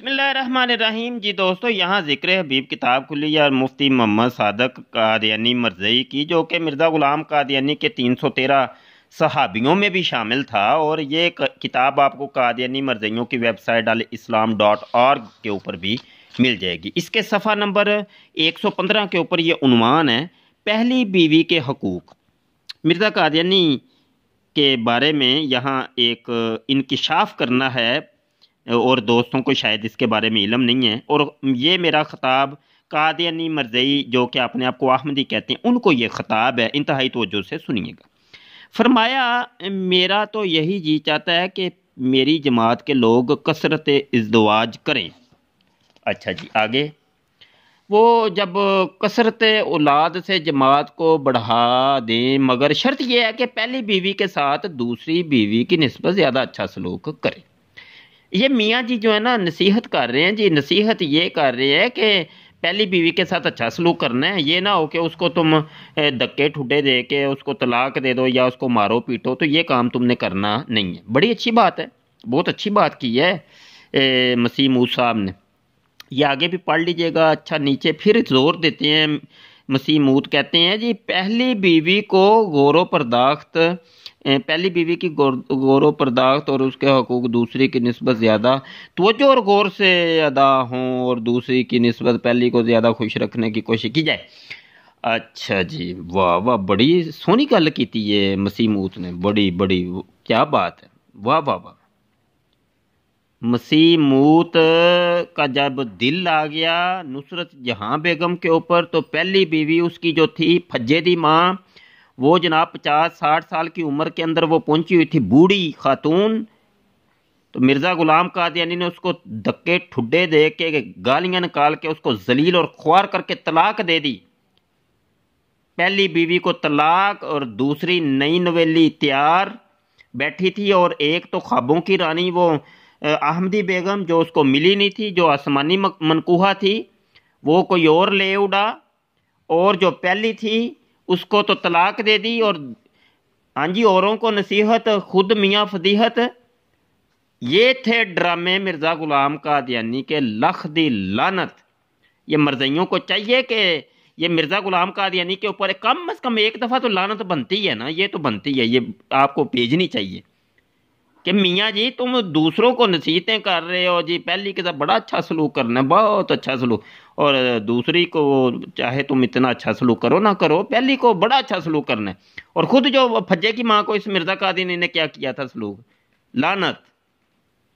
بسم اللہ الرحمن الرحیم۔ جی دوستو، یہاں ذکر حبیب کتاب کھلی ہے اور مفتی محمد صادق قادیانی مرزئی کی، جو کہ مرزا غلام قادیانی کے 313 صحابیوں میں بھی شامل تھا، اور یہ کتاب آپ کو قادیانی مرزئیوں کی ویب سائٹ alislam.org کے اوپر بھی مل جائے گی۔ اس کے صفحہ نمبر 115 کے اوپر یہ عنوان ہے، پہلی بیوی کے حقوق۔ مرزا قادیانی کے بارے میں یہاں ایک انکشاف کرنا ہے، اور دوستوں کو شاید اس کے بارے میں علم نہیں ہے، اور یہ میرا خطاب قادیانی مرزئی جو کہ اپنے آپ کو احمدی کہتے ہیں ان کو یہ خطاب ہے، انتہائی توجہ سے سنیے گا۔ فرمایا، میرا تو یہی جی چاہتا ہے کہ میری جماعت کے لوگ کثرت ازدواج کریں۔ اچھا جی، آگے وہ جب کثرت اولاد سے جماعت کو بڑھا دیں، مگر شرط یہ ہے کہ پہلی بیوی کے ساتھ دوسری بیوی کی نسبت زیادہ اچھا سلوک کریں۔ یہ میاں جی جو ہے نا نصیحت کر رہے ہیں، جی نصیحت یہ کر رہے ہیں کہ پہلی بیوی کے ساتھ اچھا سلوک کرنا ہے، یہ نہ ہو کہ اس کو تم دھکے ٹھڈے دے کے اس کو طلاق دے دو یا اس کو مارو پیٹو، تو یہ کام تم نے کرنا نہیں ہے۔ بڑی اچھی بات ہے، بہت اچھی بات کی ہے مسیح موسی صاحب نے۔ یہ آگے بھی پڑھ لیجئے گا۔ اچھا، نیچے پھر زور دیتے ہیں، مسیح موت کہتے ہیں جی پہلی بیوی کو غور و پرداخت، پہلی بیوی کی غور و پرداخت اور اس کے حقوق دوسری کی نسبت زیادہ توجہ اور غور سے ادا ہوں، اور دوسری کی نسبت پہلی کو زیادہ خوش رکھنے کی کوشش کی جائے۔ اچھا جی، واہ واہ، بڑی سونی گل کی تھی یہ مسیح موت نے، بڑی کیا بات ہے، واہ واہ واہ۔ مسیح موت کا جب دل آ گیا نصرت جہاں بیگم کے اوپر، تو پہلی بیوی اس کی جو تھی پھجے دی ماں، وہ جناب 50-60 سال کی عمر کے اندر وہ پہنچی ہوئی تھی، بوڑھی خاتون۔ تو مرزا غلام قادیانی نے اس کو دھکے ٹھڈے دے کے، گالیاں نکال کے اس کو ذلیل اور خوار کر کے طلاق دے دی۔ پہلی بیوی کو طلاق، اور دوسری نئی نویلی تیار بیٹھی تھی، اور ایک تو خوابوں کی رانی وہ احمدی بیگم جو اس کو ملی نہیں تھی، جو آسمانی منقوہہ تھی، وہ کوئی اور لے اڑا، اور جو پہلی تھی اس کو تو طلاق دے دی، اور ہاں جی اوروں کو نصیحت، خود میاں فضیحت۔ یہ تھے ڈرامے مرزا غلام قادیانی کے، لکھ دی لعنت۔ یہ مرزائیوں کو چاہیے کہ یہ مرزا غلام قادیانی کے اوپر کم از کم ایک دفعہ تو لعنت بنتی ہے نا، یہ تو بنتی ہے، یہ آپ کو بھیجنی چاہیے کہ میاں جی تم دوسروں کو نصیحتیں کر رہے ہو جی پہلی کے ساتھ بڑا اچھا سلوک کرنا ہے، بہت اچھا سلوک، اور دوسری کو چاہے تم اتنا اچھا سلوک کرو نہ کرو، پہلی کو بڑا اچھا سلوک کرنا ہے، اور خود جو پھجے کی ماں کو اس مرزا قادیانی نے کیا کیا تھا سلوک، لعنت۔